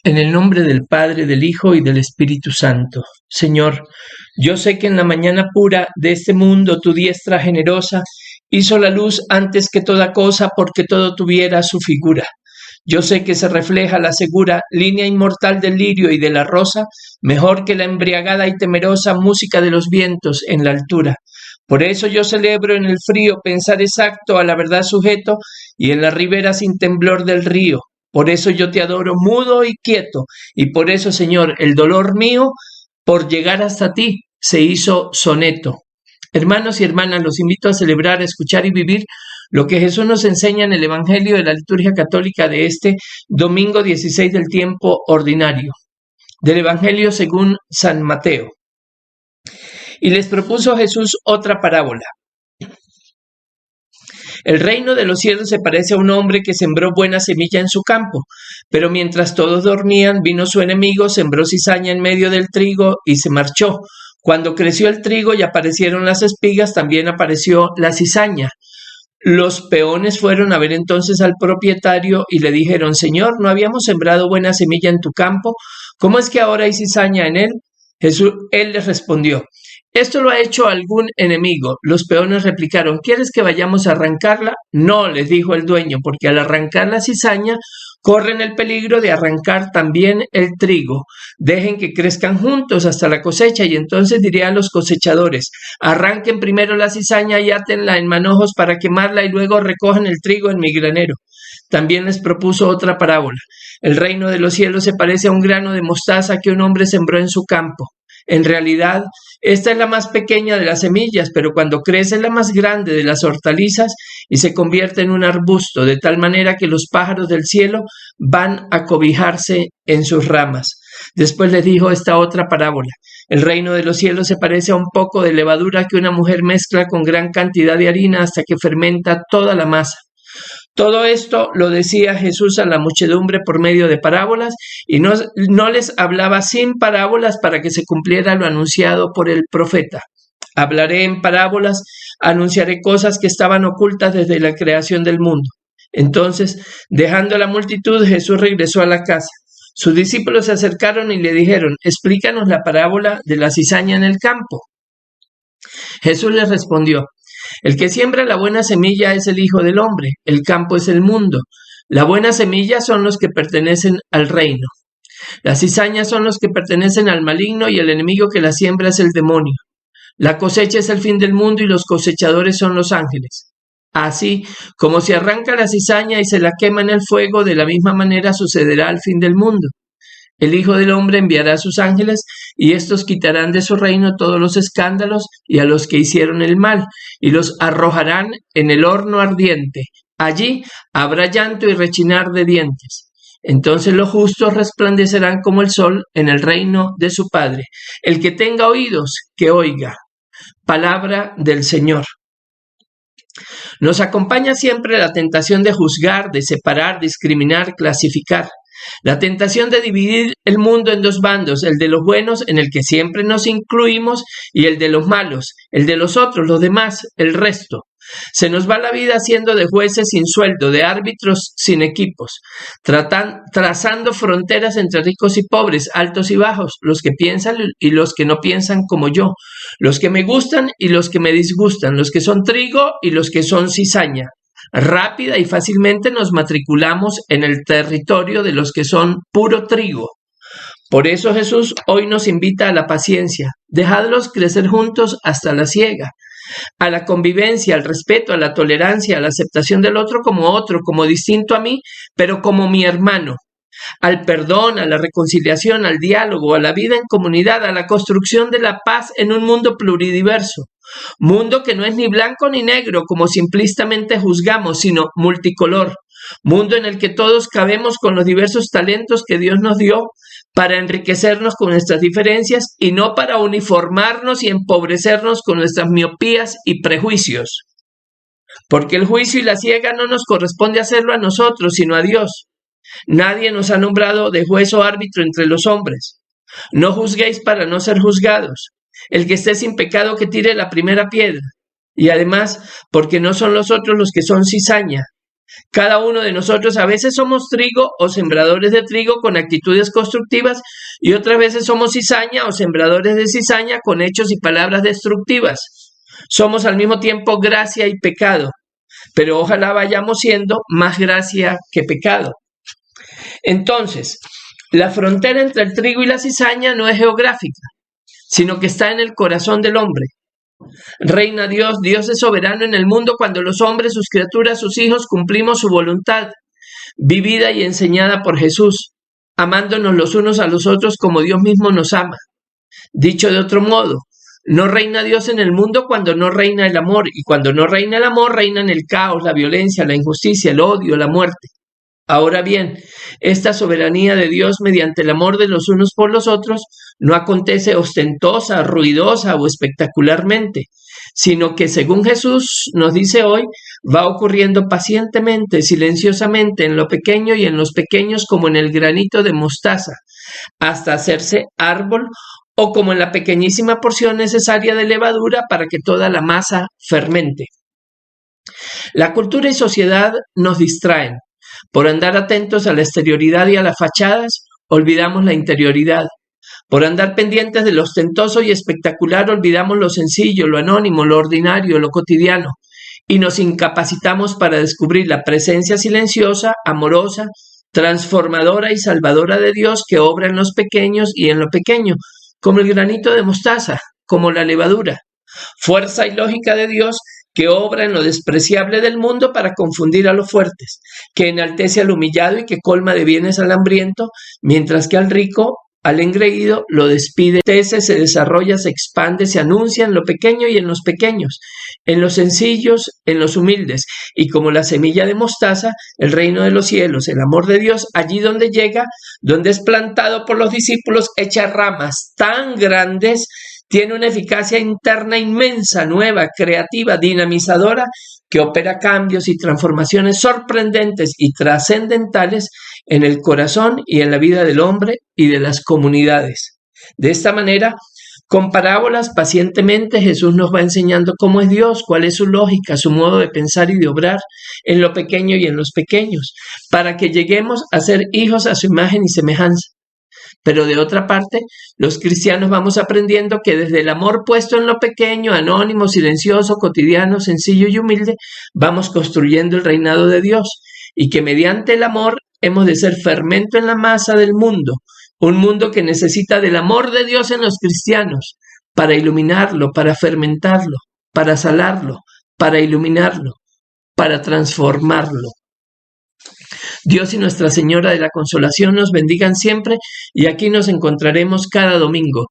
En el nombre del Padre, del Hijo y del Espíritu Santo. Señor, yo sé que en la mañana pura de este mundo tu diestra generosa hizo la luz antes que toda cosa porque todo tuviera su figura. Yo sé que se refleja la segura línea inmortal del lirio y de la rosa, mejor que la embriagada y temerosa música de los vientos en la altura. Por eso yo celebro en el frío pensar exacto a la verdad sujeto y en la ribera sin temblor del río. Por eso yo te adoro mudo y quieto, y por eso, Señor, el dolor mío por llegar hasta ti se hizo soneto. Hermanos y hermanas, los invito a celebrar, a escuchar y vivir lo que Jesús nos enseña en el Evangelio de la liturgia católica de este domingo 16 del tiempo ordinario, del Evangelio según San Mateo. Y les propuso Jesús otra parábola. El reino de los cielos se parece a un hombre que sembró buena semilla en su campo, pero mientras todos dormían, vino su enemigo, sembró cizaña en medio del trigo y se marchó. Cuando creció el trigo y aparecieron las espigas, también apareció la cizaña. Los peones fueron a ver entonces al propietario y le dijeron: Señor, ¿no habíamos sembrado buena semilla en tu campo? ¿Cómo es que ahora hay cizaña en él? Él les respondió: esto lo ha hecho algún enemigo. Los peones replicaron: ¿quieres que vayamos a arrancarla? No, les dijo el dueño, porque al arrancar la cizaña corren el peligro de arrancar también el trigo. Dejen que crezcan juntos hasta la cosecha, y entonces diré a los cosechadores: arranquen primero la cizaña y átenla en manojos para quemarla, y luego recojan el trigo en mi granero. También les propuso otra parábola. El reino de los cielos se parece a un grano de mostaza que un hombre sembró en su campo. En realidad, esta es la más pequeña de las semillas, pero cuando crece es la más grande de las hortalizas y se convierte en un arbusto, de tal manera que los pájaros del cielo van a cobijarse en sus ramas. Después les dijo esta otra parábola. El reino de los cielos se parece a un poco de levadura que una mujer mezcla con gran cantidad de harina hasta que fermenta toda la masa. Todo esto lo decía Jesús a la muchedumbre por medio de parábolas y no les hablaba sin parábolas para que se cumpliera lo anunciado por el profeta. Hablaré en parábolas, anunciaré cosas que estaban ocultas desde la creación del mundo. Entonces, dejando a la multitud, Jesús regresó a la casa. Sus discípulos se acercaron y le dijeron: explícanos la parábola de la cizaña en el campo. Jesús les respondió: el que siembra la buena semilla es el Hijo del Hombre, el campo es el mundo. La buena semilla son los que pertenecen al reino. Las cizañas son los que pertenecen al maligno y el enemigo que la siembra es el demonio. La cosecha es el fin del mundo y los cosechadores son los ángeles. Así como se arranca la cizaña y se la quema en el fuego, de la misma manera sucederá al fin del mundo. El Hijo del Hombre enviará a sus ángeles, y éstos quitarán de su reino todos los escándalos y a los que hicieron el mal, y los arrojarán en el horno ardiente. Allí habrá llanto y rechinar de dientes. Entonces los justos resplandecerán como el sol en el reino de su Padre. El que tenga oídos, que oiga. Palabra del Señor. Nos acompaña siempre la tentación de juzgar, de separar, discriminar, clasificar. La tentación de dividir el mundo en dos bandos, el de los buenos, en el que siempre nos incluimos, y el de los malos, el de los otros, los demás, el resto. Se nos va la vida siendo de jueces sin sueldo, de árbitros sin equipos, trazando fronteras entre ricos y pobres, altos y bajos, los que piensan y los que no piensan como yo, los que me gustan y los que me disgustan, los que son trigo y los que son cizaña. Rápida y fácilmente nos matriculamos en el territorio de los que son puro trigo. Por eso Jesús hoy nos invita a la paciencia. Dejadlos crecer juntos hasta la siega, a la convivencia, al respeto, a la tolerancia, a la aceptación del otro, como distinto a mí, pero como mi hermano, al perdón, a la reconciliación, al diálogo, a la vida en comunidad, a la construcción de la paz en un mundo pluridiverso. Mundo que no es ni blanco ni negro, como simplistamente juzgamos, sino multicolor. Mundo en el que todos cabemos con los diversos talentos que Dios nos dio para enriquecernos con nuestras diferencias y no para uniformarnos y empobrecernos con nuestras miopías y prejuicios. Porque el juicio y la siega no nos corresponde hacerlo a nosotros, sino a Dios. Nadie nos ha nombrado de juez o árbitro entre los hombres. No juzguéis para no ser juzgados. El que esté sin pecado que tire la primera piedra. Y además, porque no son los otros los que son cizaña. Cada uno de nosotros a veces somos trigo o sembradores de trigo con actitudes constructivas y otras veces somos cizaña o sembradores de cizaña con hechos y palabras destructivas. Somos al mismo tiempo gracia y pecado, pero ojalá vayamos siendo más gracia que pecado. Entonces, la frontera entre el trigo y la cizaña no es geográfica, sino que está en el corazón del hombre. Reina Dios, Dios es soberano en el mundo cuando los hombres, sus criaturas, sus hijos, cumplimos su voluntad, vivida y enseñada por Jesús, amándonos los unos a los otros como Dios mismo nos ama. Dicho de otro modo, no reina Dios en el mundo cuando no reina el amor, y cuando no reina el amor, reinan el caos, la violencia, la injusticia, el odio, la muerte. Ahora bien, esta soberanía de Dios mediante el amor de los unos por los otros no acontece ostentosa, ruidosa o espectacularmente, sino que según Jesús nos dice hoy, va ocurriendo pacientemente, silenciosamente, en lo pequeño y en los pequeños como en el granito de mostaza, hasta hacerse árbol o como en la pequeñísima porción necesaria de levadura para que toda la masa fermente. La cultura y sociedad nos distraen. Por andar atentos a la exterioridad y a las fachadas, olvidamos la interioridad. Por andar pendientes de lo ostentoso y espectacular, olvidamos lo sencillo, lo anónimo, lo ordinario, lo cotidiano, y nos incapacitamos para descubrir la presencia silenciosa, amorosa, transformadora y salvadora de Dios que obra en los pequeños y en lo pequeño, como el granito de mostaza, como la levadura. Fuerza y lógica de Dios que obra en lo despreciable del mundo para confundir a los fuertes, que enaltece al humillado y que colma de bienes al hambriento, mientras que al rico, al engreído, lo despide, se desarrolla, se expande, se anuncia en lo pequeño y en los pequeños, en los sencillos, en los humildes, y como la semilla de mostaza, el reino de los cielos, el amor de Dios, allí donde llega, donde es plantado por los discípulos, echa ramas tan grandes, tiene una eficacia interna inmensa, nueva, creativa, dinamizadora, que opera cambios y transformaciones sorprendentes y trascendentales en el corazón y en la vida del hombre y de las comunidades. De esta manera, con parábolas, pacientemente Jesús nos va enseñando cómo es Dios, cuál es su lógica, su modo de pensar y de obrar en lo pequeño y en los pequeños, para que lleguemos a ser hijos a su imagen y semejanza. Pero de otra parte, los cristianos vamos aprendiendo que desde el amor puesto en lo pequeño, anónimo, silencioso, cotidiano, sencillo y humilde, vamos construyendo el reinado de Dios y que mediante el amor hemos de ser fermento en la masa del mundo, un mundo que necesita del amor de Dios en los cristianos para iluminarlo, para fermentarlo, para salarlo, para iluminarlo, para transformarlo. Dios y Nuestra Señora de la Consolación nos bendigan siempre y aquí nos encontraremos cada domingo.